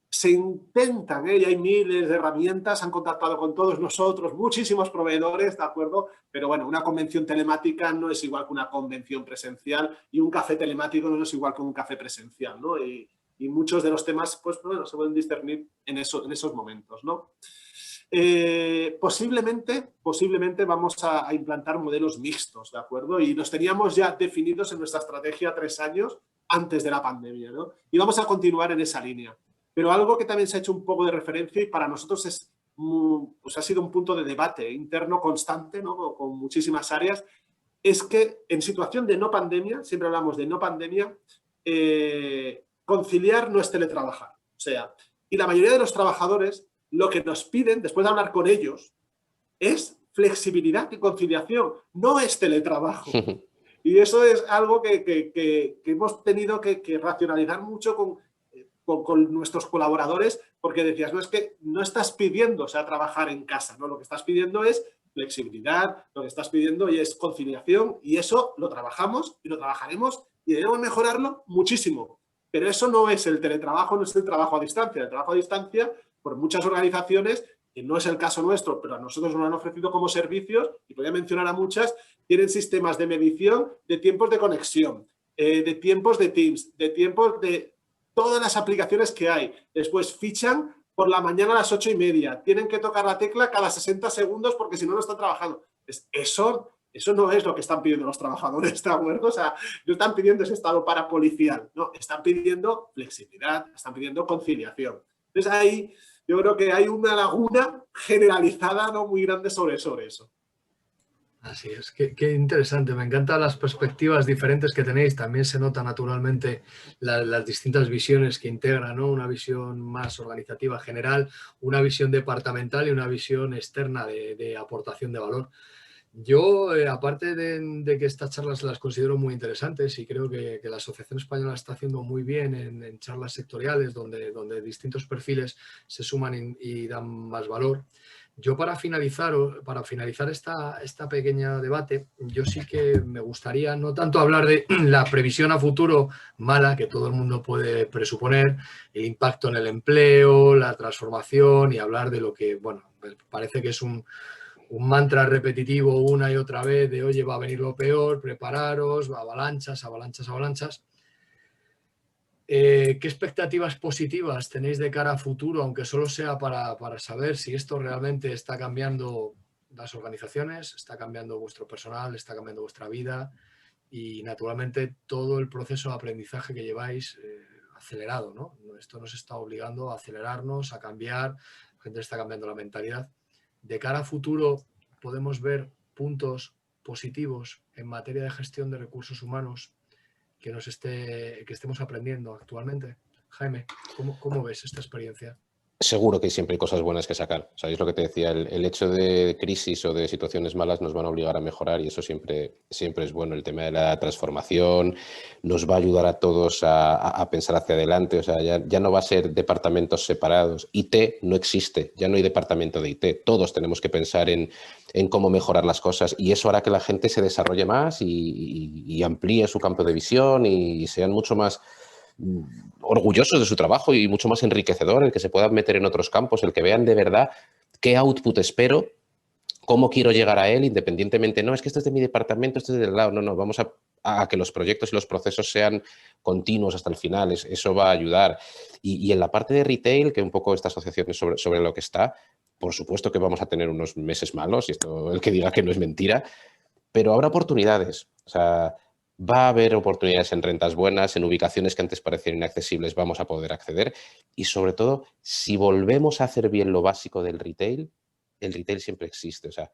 se intentan, y hay miles de herramientas, han contactado con todos nosotros, muchísimos proveedores, ¿de acuerdo? Pero bueno, una convención telemática no es igual que una convención presencial y un café telemático no es igual que un café presencial, ¿no? Y muchos de los temas, pues bueno, se pueden discernir en esos momentos, ¿no? Posiblemente vamos a implantar modelos mixtos, ¿de acuerdo? Y los teníamos ya definidos en nuestra estrategia 3 años antes de la pandemia, ¿no? Y vamos a continuar en esa línea. Pero algo que también se ha hecho un poco de referencia y para nosotros pues ha sido un punto de debate interno constante, ¿no? Con muchísimas áreas, es que en situación de no pandemia, siempre hablamos de no pandemia, conciliar no es teletrabajar. O sea, y la mayoría de los trabajadores lo que nos piden, después de hablar con ellos, es flexibilidad y conciliación, no es teletrabajo. Y eso es algo que hemos tenido que racionalizar mucho con nuestros colaboradores, porque decías, no es que no estás pidiendo, o sea, trabajar en casa, ¿no? Lo que estás pidiendo es flexibilidad, lo que estás pidiendo y es conciliación, y eso lo trabajamos y lo trabajaremos y debemos mejorarlo muchísimo. Pero eso no es el teletrabajo, no es el trabajo a distancia. El trabajo a distancia, por muchas organizaciones, que no es el caso nuestro, pero a nosotros nos lo han ofrecido como servicios, y podría mencionar a muchas, tienen sistemas de medición de tiempos de conexión, de tiempos de Teams, de tiempos de todas las aplicaciones que hay. Después fichan por la mañana a las 8:30. Tienen que tocar la tecla cada 60 segundos porque si no, no están trabajando. Eso no es lo que están pidiendo los trabajadores, ¿de acuerdo? O sea, no están pidiendo ese estado parapolicial, no, están pidiendo flexibilidad, están pidiendo conciliación. Entonces ahí yo creo que hay una laguna generalizada, ¿no? Muy grande sobre eso. Así es, qué interesante, me encantan las perspectivas diferentes que tenéis, también se nota naturalmente las distintas visiones que integran, ¿no? Una visión más organizativa general, una visión departamental y una visión externa de aportación de valor. Yo, aparte de que estas charlas las considero muy interesantes y creo que la Asociación Española está haciendo muy bien en charlas sectoriales donde distintos perfiles se suman y dan más valor, yo para finalizar esta pequeña debate, yo sí que me gustaría no tanto hablar de la previsión a futuro mala que todo el mundo puede presuponer, el impacto en el empleo, la transformación y hablar de lo que, bueno, parece que es un mantra repetitivo una y otra vez de, oye, va a venir lo peor, prepararos, avalanchas, avalanchas, avalanchas. ¿Qué expectativas positivas tenéis de cara a futuro, aunque solo sea para saber si esto realmente está cambiando las organizaciones, está cambiando vuestro personal, está cambiando vuestra vida y naturalmente todo el proceso de aprendizaje que lleváis acelerado, ¿no? Esto nos está obligando a acelerarnos, a cambiar, la gente está cambiando la mentalidad. De cara a futuro, podemos ver puntos positivos en materia de gestión de recursos humanos que estemos aprendiendo actualmente. Jaime, ¿cómo ves esta experiencia? Seguro que siempre hay cosas buenas que sacar. ¿Sabéis lo que te decía? El hecho de crisis o de situaciones malas nos van a obligar a mejorar y eso siempre es bueno. El tema de la transformación nos va a ayudar a todos a pensar hacia adelante. O sea, ya no va a ser departamentos separados. IT no existe, ya no hay departamento de IT. Todos tenemos que pensar en cómo mejorar las cosas y eso hará que la gente se desarrolle más y amplíe su campo de visión y sean mucho más orgullosos de su trabajo y mucho más enriquecedor, el que se puedan meter en otros campos, el que vean de verdad qué output espero, cómo quiero llegar a él, independientemente, no, es que esto es de mi departamento, esto es del lado, no, vamos a que los proyectos y los procesos sean continuos hasta el final, eso va a ayudar. Y en la parte de retail, que un poco esta asociación es sobre lo que está, por supuesto que vamos a tener unos meses malos, y esto el que diga que no es mentira, pero habrá oportunidades. O sea, va a haber oportunidades en rentas buenas, en ubicaciones que antes parecían inaccesibles, vamos a poder acceder. Y sobre todo, si volvemos a hacer bien lo básico del retail, el retail siempre existe. O sea,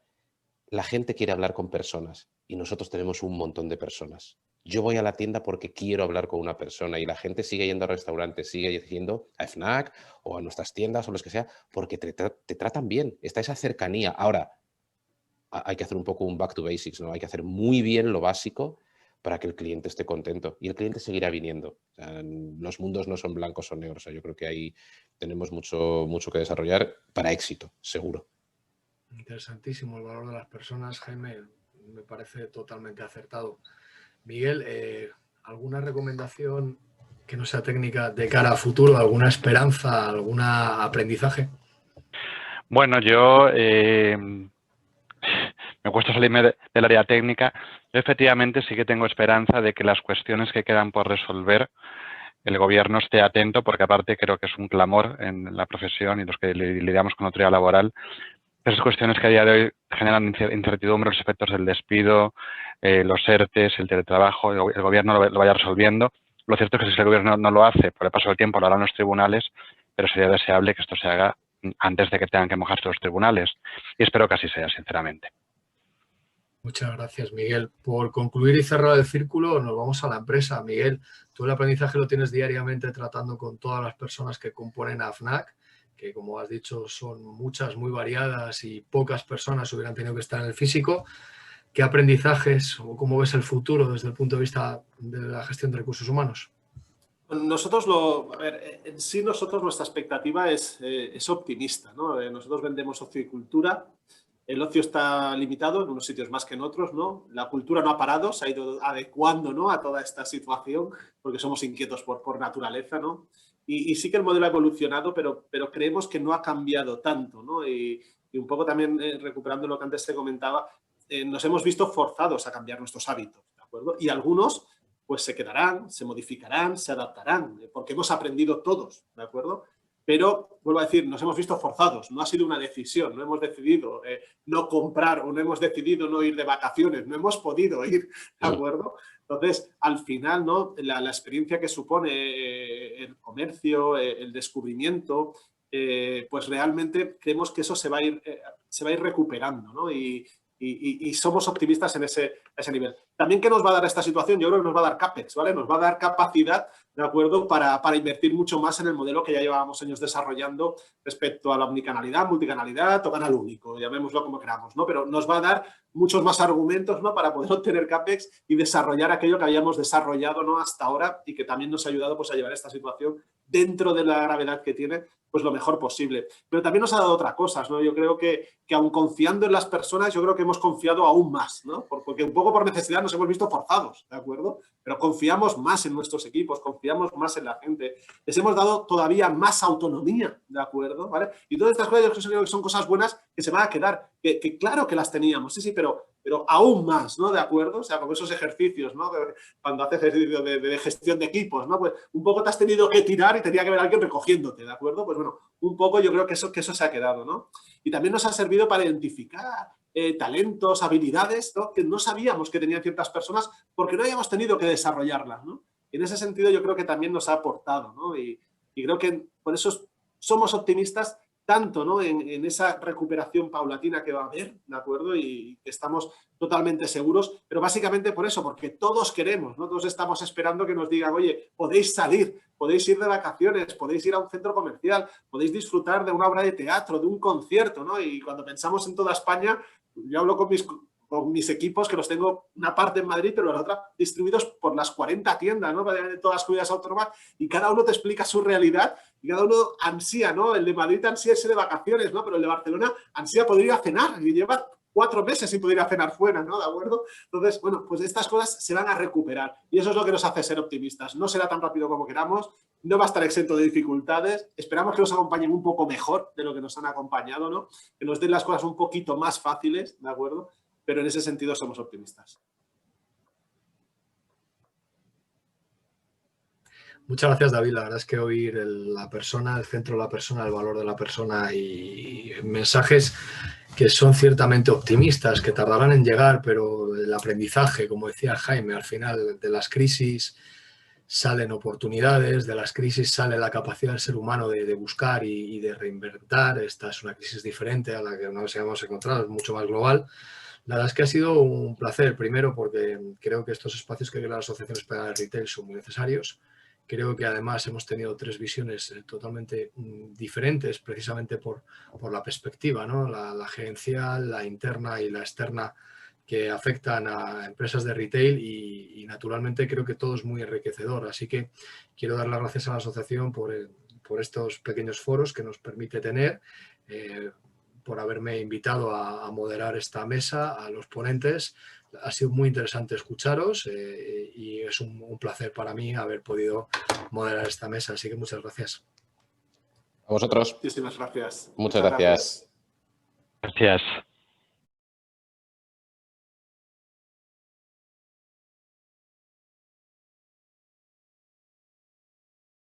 la gente quiere hablar con personas y nosotros tenemos un montón de personas. Yo voy a la tienda porque quiero hablar con una persona y la gente sigue yendo a restaurantes, sigue yendo a FNAC o a nuestras tiendas o los que sea, porque te tratan bien, está esa cercanía. Ahora, hay que hacer un poco un back to basics, ¿no? Hay que hacer muy bien lo básico para que el cliente esté contento y el cliente seguirá viniendo. O sea, los mundos no son blancos o negros. O sea, yo creo que ahí tenemos mucho que desarrollar para éxito, seguro. Interesantísimo el valor de las personas, Jaime, me parece totalmente acertado. Miguel, ¿alguna recomendación que no sea técnica de cara a futuro? ¿Alguna esperanza, algún aprendizaje? Bueno, yo me cuesta salirme del área técnica. Yo efectivamente sí que tengo esperanza de que las cuestiones que quedan por resolver el gobierno esté atento, porque aparte creo que es un clamor en la profesión y los que lidiamos con autoridad laboral. Esas cuestiones que a día de hoy generan incertidumbre, los efectos del despido, los ERTES, el teletrabajo, el gobierno lo vaya resolviendo. Lo cierto es que si el gobierno no lo hace, por el paso del tiempo lo harán los tribunales, pero sería deseable que esto se haga antes de que tengan que mojarse los tribunales. Y espero que así sea, sinceramente. Muchas gracias, Miguel. Por concluir y cerrar el círculo, nos vamos a la empresa. Miguel, tú el aprendizaje lo tienes diariamente tratando con todas las personas que componen a FNAC, que como has dicho son muchas, muy variadas y pocas personas hubieran tenido que estar en el físico. ¿Qué aprendizajes o cómo ves el futuro desde el punto de vista de la gestión de recursos humanos? Nosotros, en sí nosotros nuestra expectativa es optimista, ¿no? Nosotros vendemos ocio y cultura. El ocio está limitado en unos sitios más que en otros, ¿no? La cultura no ha parado, se ha ido adecuando, ¿no?, a toda esta situación, porque somos inquietos por naturaleza, ¿no? Y sí que el modelo ha evolucionado, pero creemos que no ha cambiado tanto, ¿no? Y un poco también recuperando lo que antes te comentaba, nos hemos visto forzados a cambiar nuestros hábitos, ¿de acuerdo? Y algunos pues se quedarán, se modificarán, se adaptarán, porque hemos aprendido todos, ¿de acuerdo? Pero, vuelvo a decir, nos hemos visto forzados, no ha sido una decisión, no hemos decidido no comprar o no hemos decidido no ir de vacaciones, no hemos podido ir, ¿de acuerdo? Entonces, al final, ¿no?, la experiencia que supone el comercio, el descubrimiento, pues realmente creemos que eso se va a ir recuperando, ¿no? Y somos optimistas en ese nivel. También, ¿qué nos va a dar esta situación? Yo creo que nos va a dar CAPEX, ¿vale? Nos va a dar capacidad, ¿de acuerdo?, para invertir mucho más en el modelo que ya llevábamos años desarrollando respecto a la omnicanalidad, multicanalidad o canal único, llamémoslo como queramos, ¿no? Pero nos va a dar muchos más argumentos, ¿no?, para poder obtener CAPEX y desarrollar aquello que habíamos desarrollado, ¿no?, hasta ahora y que también nos ha ayudado, pues, a llevar esta situación dentro de la gravedad que tiene, pues lo mejor posible. Pero también nos ha dado otras cosas, ¿no? Yo creo que aun confiando en las personas, yo creo que hemos confiado aún más, ¿no? Porque un poco por necesidad nos hemos visto forzados, ¿de acuerdo? Pero confiamos más en nuestros equipos, confiamos más en la gente. Les hemos dado todavía más autonomía, ¿de acuerdo? ¿Vale? Y todas estas cosas yo creo que son cosas buenas que se van a quedar, que claro que las teníamos, sí, pero aún más, ¿no? ¿De acuerdo? O sea, con esos ejercicios, ¿no? Cuando haces ejercicio de gestión de equipos, ¿no? Pues un poco te has tenido que tirar y tenía que haber alguien recogiéndote, ¿de acuerdo? Pues bueno, un poco yo creo que eso se ha quedado, ¿no? Y también nos ha servido para identificar talentos, habilidades, ¿no?, que no sabíamos que tenían ciertas personas porque no habíamos tenido que desarrollarlas, ¿no? Y en ese sentido yo creo que también nos ha aportado, ¿no? Y creo que por eso somos optimistas tanto, ¿no?, en esa recuperación paulatina que va a haber, ¿de acuerdo? Y estamos totalmente seguros, pero básicamente por eso, porque todos queremos, ¿no? Todos estamos esperando que nos digan, oye, podéis salir, podéis ir de vacaciones, podéis ir a un centro comercial, podéis disfrutar de una obra de teatro, de un concierto, ¿no? Y cuando pensamos en toda España, yo hablo con mis equipos, que los tengo una parte en Madrid, pero la otra distribuidos por las 40 tiendas, ¿no?, de todas las comunidades autónomas, y cada uno te explica su realidad y cada uno ansía, ¿no? El de Madrid ansía irse de vacaciones, ¿no? Pero el de Barcelona ansía poder ir a cenar y lleva 4 meses sin poder ir a cenar fuera, ¿no? ¿De acuerdo? Entonces, bueno, pues estas cosas se van a recuperar y eso es lo que nos hace ser optimistas. No será tan rápido como queramos, no va a estar exento de dificultades, esperamos que nos acompañen un poco mejor de lo que nos han acompañado, ¿no? Que nos den las cosas un poquito más fáciles, ¿de acuerdo? Pero en ese sentido somos optimistas. Muchas gracias, David. La verdad es que oír la persona, el centro de la persona, el valor de la persona y mensajes que son ciertamente optimistas, que tardarán en llegar, pero el aprendizaje, como decía Jaime, al final de las crisis salen oportunidades, de las crisis sale la capacidad del ser humano de buscar y de reinventar. Esta es una crisis diferente a la que nos hemos encontrado, es mucho más global. La verdad es que ha sido un placer, primero porque creo que estos espacios que hay en la Asociación Española de Retail son muy necesarios. Creo que además hemos tenido 3 visiones totalmente diferentes, precisamente por la perspectiva, ¿no? La gerencial, la interna y la externa, que afectan a empresas de retail y naturalmente creo que todo es muy enriquecedor. Así que quiero dar las gracias a la asociación por estos pequeños foros que nos permite tener, por haberme invitado a moderar esta mesa, a los ponentes. Ha sido muy interesante escucharos y es un placer para mí haber podido moderar esta mesa. Así que muchas gracias. A vosotros. Muchísimas gracias. Muchas gracias. Gracias.